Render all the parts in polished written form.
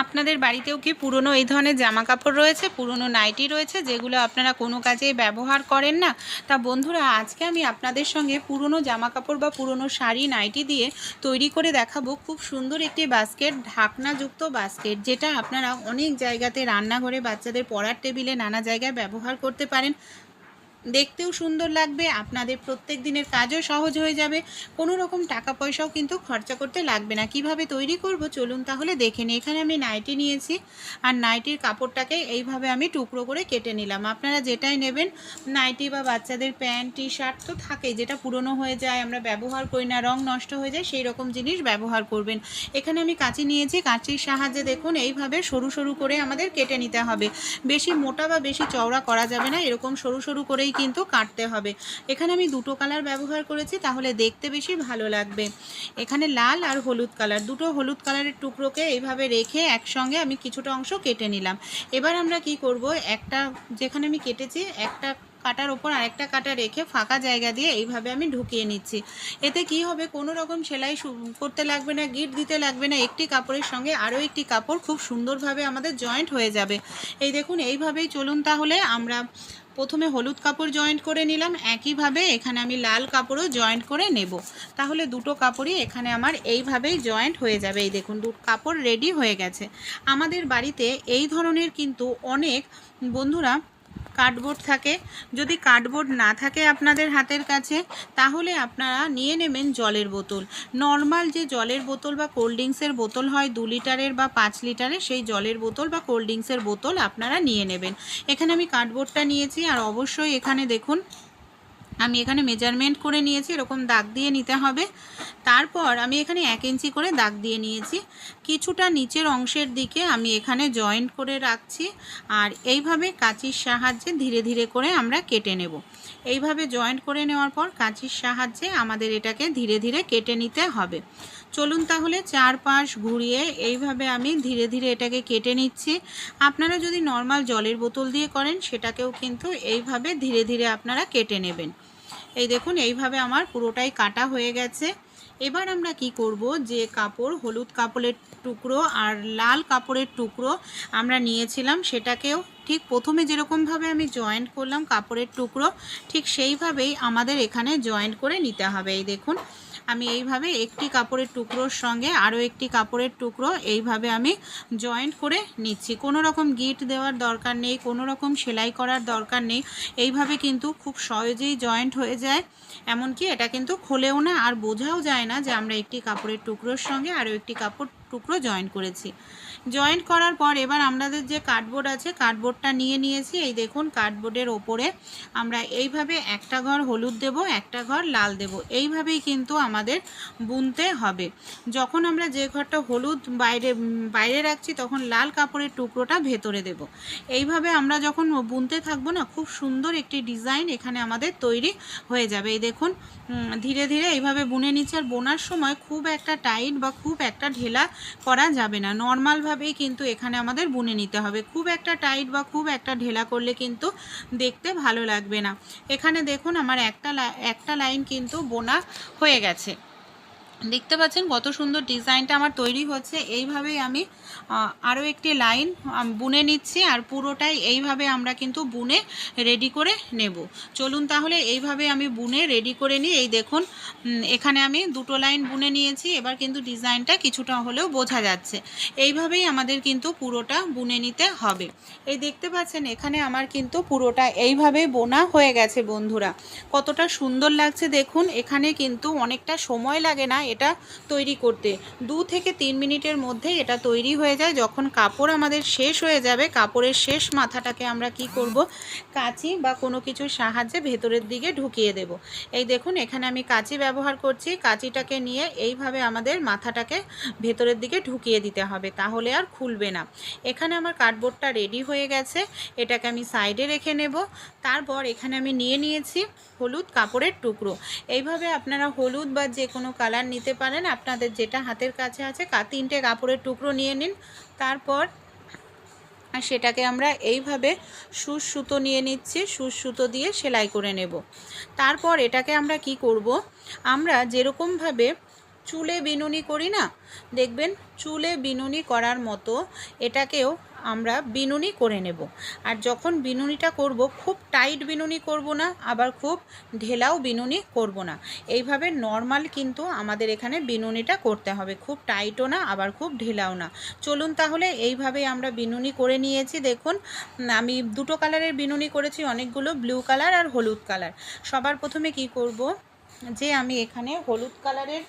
আপনাদের বাড়িতেও কি পুরনো এই ধরনের জামা কাপড় রয়েছে, পুরনো নাইটি রয়েছে, যেগুলো আপনারা কোনো কাজেই ব্যবহার করেন না? তা বন্ধুরা, আজকে আমি আপনাদের সঙ্গে পুরনো জামা কাপড় বা পুরনো শাড়ি নাইটি দিয়ে তৈরি করে দেখাবো খুব সুন্দর একটি বাস্কেট, ঢাকনাযুক্ত বাস্কেট, যেটা আপনারা অনেক জায়গাতে রান্নাঘরে, বাচ্চাদের পড়ার টেবিলে, নানা জায়গায় ব্যবহার করতে পারেন। দেখতেও সুন্দর লাগবে, আপনাদের প্রত্যেক দিনের কাজও সহজ হয়ে যাবে, কোনো রকম টাকা পয়সাও কিন্তু খরচা করতে লাগবে না। কিভাবে তৈরি করব চলুন তাহলে দেখে নিই। এখানে আমি নাইটি নিয়েছি, আর নাইটির কাপড়টাকে এইভাবে আমি টুকরো করে কেটে নিলাম। আপনারা যেটাই নেবেন, নাইটি বা বাচ্চাদের প্যান্ট টি শার্ট তো থাকেই, যেটা পুরনো হয়ে যায়, আমরা ব্যবহার করি না, রং নষ্ট হয়ে যায়, সেই রকম জিনিস ব্যবহার করবেন। এখানে আমি কাঁচি নিয়েছি, কাঁচির সাহায্যে দেখুন এইভাবে সরু সরু করে আমাদের কেটে নিতে হবে। বেশি মোটা বা বেশি চওড়া করা যাবে না, এরকম সরু সরু করেই কিন্তু কাটতে হবে। এখানে আমি দুটো কালার ব্যবহার করেছি, তাহলে দেখতে বেশি ভালো লাগবে। এখানে লাল আর হলুদ কালার, দুটো হলুদ কালারের টুকরোকে এইভাবে রেখে একসঙ্গে আমি কিছুটা অংশ কেটে নিলাম। এবার আমরা কি করব, একটা যেখানে আমি কেটেছি একটা কাটার ওপর আরেকটা কাটা রেখে ফাঁকা জায়গা দিয়ে এইভাবে আমি ঢুকিয়ে নিচ্ছি। এতে কি হবে, কোনো রকম সেলাই করতে লাগবে না, গিট দিতে লাগবে না, একটি কাপড়ের সঙ্গে আরও একটি কাপড় খুব সুন্দরভাবে আমাদের জয়েন্ট হয়ে যাবে। এই দেখুন, এইভাবেই চলুন তাহলে আমরা প্রথমে হলুদ কাপড় জয়েন্ট করে নিলাম, একইভাবে এখানে আমি লাল কাপড়ও জয়েন্ট করে নেব। তাহলে দুটো কাপড়ই এখানে আমার এইভাবেই জয়েন্ট হয়ে যাবে। এই দেখুন, দুটো কাপড় রেডি হয়ে গেছে। আমাদের বাড়িতে এই ধরনের কিন্তু অনেক বন্ধুরা কার্ডবোর্ড থাকে। যদি কার্ডবোর্ড না থাকে আপনাদের হাতের কাছে, তাহলে আপনারা নিয়ে নেবেন জলের বোতল। নর্মাল যে জলের বোতল বা কোল্ড ড্রিঙ্কসের বোতল হয় 2 লিটারের বা 5 লিটারের, সেই জলের বোতল বা কোল্ড ড্রিঙ্কসের বোতল আপনারা নিয়ে নেবেন। এখানে আমি কার্ডবোর্ডটা নিয়েছি, আর অবশ্যই এখানে দেখুন আমি এখানে মেজারমেন্ট করে নিয়েছি, এরকম দাগ দিয়ে নিতে হবে। তারপর আমি এখানে 1 ইঞ্চি করে দাগ দিয়ে নিয়েছি। কিছুটা নিচের অংশের দিকে আমি এখানে জয়েন্ট করে রাখছি, আর এইভাবে কাঁচির সাহায্যে ধীরে ধীরে করে আমরা কেটে নেব। এইভাবে জয়েন্ট করে নেওয়ার পর কাঁচির সাহায্যে আমাদের এটাকে ধীরে ধীরে কেটে নিতে হবে। চলুন তাহলে চারপাশ ঘুরিয়ে এইভাবে আমি ধীরে ধীরে এটাকে কেটে নিচ্ছি। আপনারা যদি নর্মাল জলের বোতল দিয়ে করেন, সেটাকেও কিন্তু এইভাবে ধীরে ধীরে আপনারা কেটে নেবেন। এই দেখুন, এইভাবে আমার পুরোটাই কাটা হয়ে গেছে। এবার আমরা কি করব, যে কাপড়, হলুদ কাপড়ের টুকরো আর লাল কাপড়ের টুকরো আমরা নিয়েছিলাম, সেটাকেও ঠিক প্রথমে যেরকমভাবে আমি জয়েন্ট করলাম কাপড়ের টুকরো, ঠিক সেইভাবেই আমাদের এখানে জয়েন্ট করে নিতে হবে। এই দেখুন, আমি এইভাবে একটি কাপড়ের টুকরোর সঙ্গে আরও একটি কাপড়ের টুকরো এইভাবে আমি জয়েন্ট করে নিচ্ছি। কোনো রকম গিট দেওয়ার দরকার নেই, কোনো রকম সেলাই করার দরকার নেই। এইভাবে কিন্তু খুব সহজেই জয়েন্ট হয়ে যায়, এমনকি এটা কিন্তু খোলেও না, আর বোঝাও যায় না যে আমরা একটি কাপড়ের টুকরোর সঙ্গে আরও একটি কাপড় টুকরো জয়েন্ট করেছি। জয়েন্ট করার পর এবার আমাদের যে কার্ডবোর্ড আছে, কার্ডবোর্ডটা নিয়ে নিয়েছি। এই দেখুন, কার্ডবোর্ডের ওপরে আমরা এইভাবে একটা ঘর হলুদ দেব, একটা ঘর লাল দেব। এইভাবেই কিন্তু আমাদের বুনতে হবে। যখন আমরা যে ঘরটা হলুদ বাইরে রাখছি, তখন লাল কাপড়ের টুকরোটা ভেতরে দেব। এইভাবে আমরা যখন বুনতে থাকবো না, খুব সুন্দর একটি ডিজাইন এখানে আমাদের তৈরি হয়ে যাবে। এই দেখুন, ধীরে ধীরে এইভাবে বুনে নিচ্ছে। আর বোনার সময় খুব একটা টাইট বা খুব একটা ঢেলা করা যাবে না, নর্মালভাবেই কিন্তু এখানে আমাদের বুনে নিতে হবে। খুব একটা টাইট বা খুব একটা ঢেলা করলে কিন্তু দেখতে ভালো লাগবে না। এখানে দেখুন, আমার একটা লাইন কিন্তু বোনা হয়ে গেছে। দেখতে পাচ্ছেন কত সুন্দর ডিজাইনটা আমার তৈরি হচ্ছে। এইভাবেই আমি আরও একটি লাইন বুনে নিচ্ছি, আর পুরোটাই এইভাবে আমরা কিন্তু বুনে রেডি করে নেব। চলুন তাহলে এইভাবে আমি বুনে রেডি করে নিই। এই দেখুন, এখানে আমি দুটো লাইন বুনে নিয়েছি। এবার কিন্তু ডিজাইনটা কিছুটা হলেও বোঝা যাচ্ছে। এইভাবেই আমাদের কিন্তু পুরোটা বুনে নিতে হবে। এই দেখতে পাচ্ছেন, এখানে আমার কিন্তু পুরোটা এইভাবেই বোনা হয়ে গেছে। বন্ধুরা, কতটা সুন্দর লাগছে দেখুন। এখানে কিন্তু অনেকটা সময় লাগে না এটা তৈরি করতে, 2 থেকে 3 মিনিটের মধ্যে এটা তৈরি হয়ে যায়। যখন কাপড় আমাদের শেষ হয়ে যাবে, কাপড়ের শেষ মাথাটাকে আমরা কি করব, কাঁচি বা কোনো কিছুর সাহায্যে ভেতরের দিকে ঢুকিয়ে দেব। এই দেখুন, এখানে আমি কাঁচি ব্যবহার করছি। কাঁচিটাকে নিয়ে এইভাবে আমাদের মাথাটাকে ভেতরের দিকে ঢুকিয়ে দিতে হবে, তাহলে আর খুলবে না। এখানে আমার কার্ডবোর্ডটা রেডি হয়ে গেছে, এটাকে আমি সাইডে রেখে নেব। তারপর এখানে আমি নিয়ে নিয়েছি হলুদ কাপড়ের টুকরো। এইভাবে আপনারা হলুদ বা যে কোনো কালার নিতে পারেন, আপনাদের যেটা হাতের কাছে আছে। 3টে কাপড়ের টুকরো নিয়ে নিন। তারপর সেটাকে আমরা এইভাবে সুচ সুতো নিয়ে নিচ্ছি, সুচ সুতো দিয়ে সেলাই করে নেব। তারপর এটাকে আমরা কি করব, আমরা যেরকমভাবে চুলে বিনুনি করি না, দেখবেন চুলে বিনুনি করার মতো এটাকেও আমরা বিনুনি করে নেব। আর যখন বিনুনিটা করব, খুব টাইট বিনুনি করব না, আবার খুব ঢেলাও বিনুনি করব না, এইভাবে নর্মাল কিন্তু আমাদের এখানে বিনুনিটা করতে হবে, খুব টাইটও না আবার খুব ঢেলাও না। চলুন তাহলে এইভাবে আমরা বিনুনি করে নিয়েছি। দেখুন আমি দুটো কালারের বিনুনি করেছি, অনেকগুলো, ব্লু কালার আর হলুদ কালার। সবার প্রথমে কি করব, যে আমি এখানে হলুদ কালারের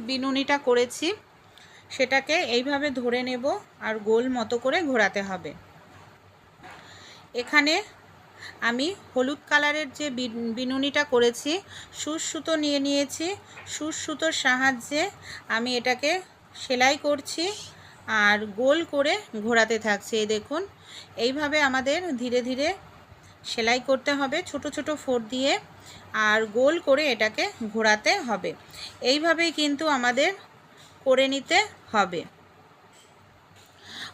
বিনুনিটা করেছি সেটাকে এইভাবে ধরে নেব আর গোল মতো করে ঘোরাতে হবে। এখানে আমি হলুদ কালারের যে বিনুনিটা করেছি, সুচ সুতো নিয়ে নিয়েছি। সুচ সুতোর সাহায্যে আমি এটাকে সেলাই করছি আর গোল করে ঘোরাতে থাকছি। এই দেখুন এইভাবে আমাদের ধীরে ধীরে সেলাই করতে হবে ছোট ছোট ফোঁট দিয়ে, আর গোল করে এটাকে ঘোরাতে হবে। এইভাবেই কিন্তু আমাদের করে নিতে হবে।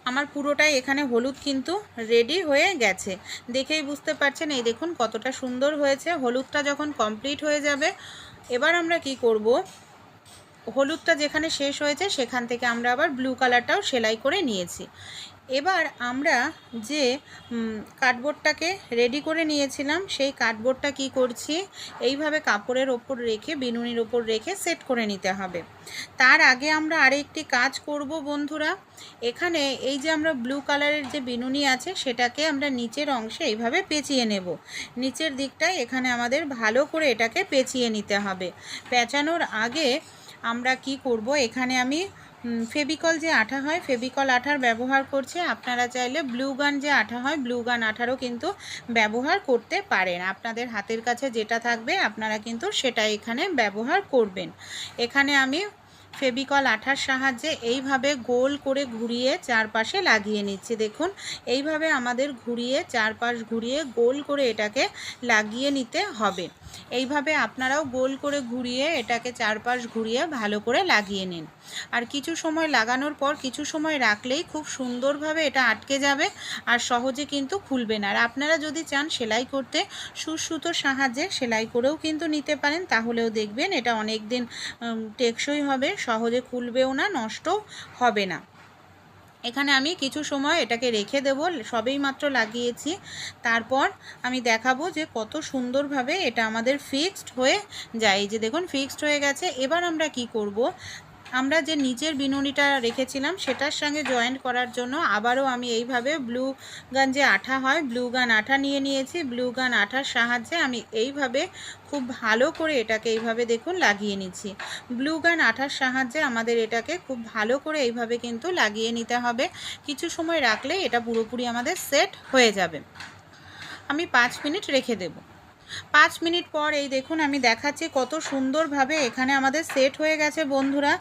আমার পুরোটাই এখানে হলুদ কিন্তু রেডি হয়ে গেছে, দেখেই বুঝতে পারছেন। এই দেখুন কতটা সুন্দর হয়েছে। হলুদটা যখন কমপ্লিট হয়ে যাবে, এবার আমরা কি করব, হলুদটা যেখানে শেষ হয়েছে সেখান থেকে আমরা আবার ব্লু কালারটাও সেলাই করে নিয়েছি। এবার আমরা যে কার্ডবোর্ডটাকে রেডি করে নিয়েছিলাম, সেই কার্ডবোর্ডটা কি করছি, এইভাবে কাপড়ের ওপর রেখে, বিনুনির ওপর রেখে সেট করে নিতে হবে। তার আগে আমরা আরেকটি কাজ করব বন্ধুরা। এখানে এই যে আমরা ব্লু কালারের যে বিনুনি আছে সেটাকে আমরা নিচের অংশে এইভাবে পেঁচিয়ে নেব। নিচের দিকটায় এখানে আমাদের ভালো করে এটাকে পেঁচিয়ে নিতে হবে। পেঁচানোর আগে আমরা কি করব, এখানে আমি ফেভিকল যে আঠা হয়, ফেভিকল আঠার ব্যবহার করছি। আপনারা চাইলে ব্লু গান যে আঠা হয়, ব্লু গান আঠারও কিন্তু ব্যবহার করতে পারেন। আপনাদের হাতের কাছে যেটা থাকবে আপনারা কিন্তু সেটা এখানে ব্যবহার করবেন। এখানে আমি ফেভিকল আঠার সাহায্যে এইভাবে গোল করে ঘুরিয়ে চারপাশে লাগিয়ে নিচ্ছি। দেখুন এইভাবে আমাদের ঘুরিয়ে, চারপাশ ঘুরিয়ে গোল করে এটাকে লাগিয়ে নিতে হবে। এইভাবে আপনারাও গোল করে ঘুরিয়ে এটাকে চারপাশ ঘুরিয়ে ভালো করে লাগিয়ে নিন। আর কিছু সময় লাগানোর পর কিছু সময় রাখলেই খুব সুন্দরভাবে এটা আটকে যাবে আর সহজে কিন্তু খুলবে না। আর আপনারা যদি চান সেলাই করতে, সুচ সুতোর সাহায্যে সেলাই করেও কিন্তু নিতে পারেন, তাহলেও দেখবেন এটা অনেক দিন টেকসই হবে, সহজে খুলবেও না, নষ্ট হবে না। এখানে আমি কিছু সময় এটাকে রেখে দেব, সবেই মাত্র লাগিয়েছি। তারপর আমি দেখাবো যে কত সুন্দরভাবে এটা আমাদের ফিক্সড হয়ে যায়। এই যে দেখুন ফিক্সড হয়ে গেছে। এবার আমরা কি করব, আমরা যে নিচের বিনুনিটা রেখেছিলাম সেটার সঙ্গে জয়েন্ট করার জন্য আবারও আমি এইভাবে ব্লু গান যে আঠা হয়, ব্লু গান আঠা নিয়ে নিয়েছি। ব্লু গান আঠার সাহায্যে আমি এইভাবে খুব ভালো করে এটাকে এইভাবে দেখুন লাগিয়ে নিচ্ছি। ব্লু গান আঠার সাহায্যে আমাদের এটাকে খুব ভালো করে এইভাবে কিন্তু লাগিয়ে নিতে হবে। কিছু সময় রাখলে এটা পুরোপুরি আমাদের সেট হয়ে যাবে। আমি 5 মিনিট রেখে দেব। 5 মিনিট পর এই দেখুন আমি দেখাচ্ছি কত সুন্দরভাবে এখানে আমাদের সেট হয়ে গেছে বন্ধুরা।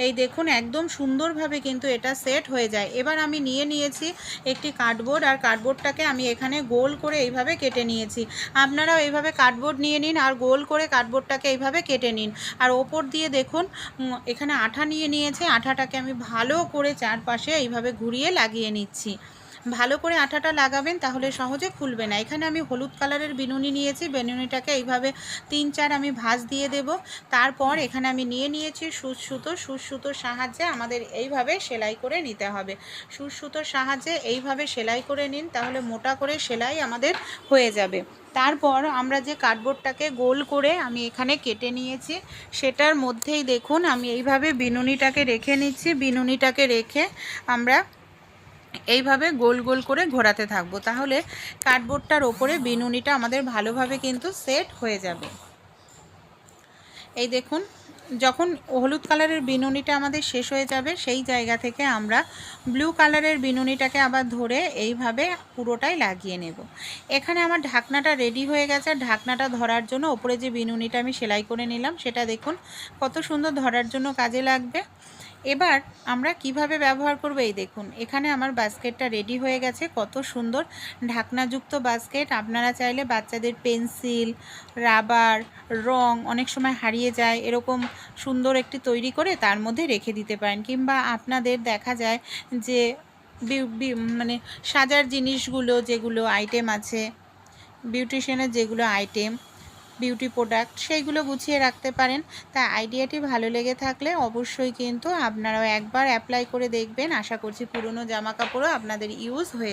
এই দেখুন একদম সুন্দরভাবে কিন্তু এটা সেট হয়ে যায়। এবার আমি নিয়ে নিয়েছি একটি কার্ডবোর্ড, আর কার্ডবোর্ডটাকে আমি এখানে গোল করে এইভাবে কেটে নিয়েছি। আপনারাও এইভাবে কার্ডবোর্ড নিয়ে নিন আর গোল করে কার্ডবোর্ডটাকে এইভাবে কেটে নিন। আর ওপর দিয়ে দেখুন এখানে আঠা নিয়ে নিয়েছে, আঠাটাকে আমি ভালো করে চারপাশে এইভাবে ঘুরিয়ে লাগিয়ে নিচ্ছি। ভালো করে আঠাটা লাগাবেন, তাহলে সহজে খুলবে না। এখানে আমি হলুদ কালারের বিনুনি নিয়েছি, বিনুনিটাকে এইভাবে 3-4 আমি ভাঁজ দিয়ে দেব। তারপর এখানে আমি নিয়ে নিয়েছি সুচ সুতো। সুচ সুতোর সাহায্যে আমাদের এইভাবে সেলাই করে নিতে হবে। সুচ সুতোর সাহায্যে এইভাবে সেলাই করে নিন, তাহলে মোটা করে সেলাই আমাদের হয়ে যাবে। তারপর আমরা যে কার্ডবোর্ডটাকে গোল করে আমি এখানে কেটে নিয়েছি সেটার মধ্যেই দেখুন আমি এইভাবে বিনুনিটাকে রেখে নিচ্ছি। বিনুনিটাকে রেখে আমরা এইভাবে গোল গোল করে ঘোরাতে থাকবো, তাহলে কার্ডবোর্ডটার ওপরে বিনুনিটা আমাদের ভালোভাবে কিন্তু সেট হয়ে যাবে। এই দেখুন যখন হলুদ কালারের বিনুনিটা আমাদের শেষ হয়ে যাবে, সেই জায়গা থেকে আমরা ব্লু কালারের বিনুনিটাকে আবার ধরে এইভাবে পুরোটাই লাগিয়ে নেব। এখানে আমার ঢাকনাটা রেডি হয়ে গেছে। ঢাকনাটা ধরার জন্য ওপরে যে বিনুনিটা আমি সেলাই করে নিলাম সেটা দেখুন কত সুন্দর ধরার জন্য কাজে লাগবে। এবার আমরা কিভাবে ব্যবহার করব, এই দেখুন এখানে আমার বাস্কেটটা রেডি হয়ে গেছে। কত সুন্দর ঢাকনাযুক্ত বাস্কেট। আপনারা চাইলে বাচ্চাদের পেন্সিল, রাবার, রং অনেক সময় হারিয়ে যায়, এরকম সুন্দর একটি তৈরি করে তার মধ্যে রেখে দিতে পারেন। কিংবা আপনাদের দেখা যায় যে মানে সাজার জিনিসগুলো যেগুলো আইটেম আছে, বিউটিশিয়ানের যেগুলো আইটেম, বিউটি প্রোডাক্ট সেইগুলো গুছিয়ে রাখতে পারেন। তাই আইডিয়াটি ভালো লেগে থাকলে অবশ্যই কিন্তু আপনারাও একবার অ্যাপ্লাই করে দেখবেন। আশা করছি পুরনো জামা কাপড়ও আপনাদের ইউজ হয়ে যাবে।